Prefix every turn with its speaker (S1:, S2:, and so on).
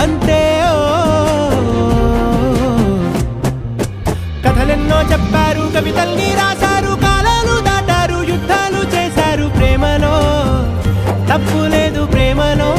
S1: అంతే. కథలెన్నో చెప్పారు, కవితల్ని రాశారు, కాలాలు దాటారు, యుద్ధాలు చేశారు, ప్రేమలో తప్పు లేదు, ప్రేమలో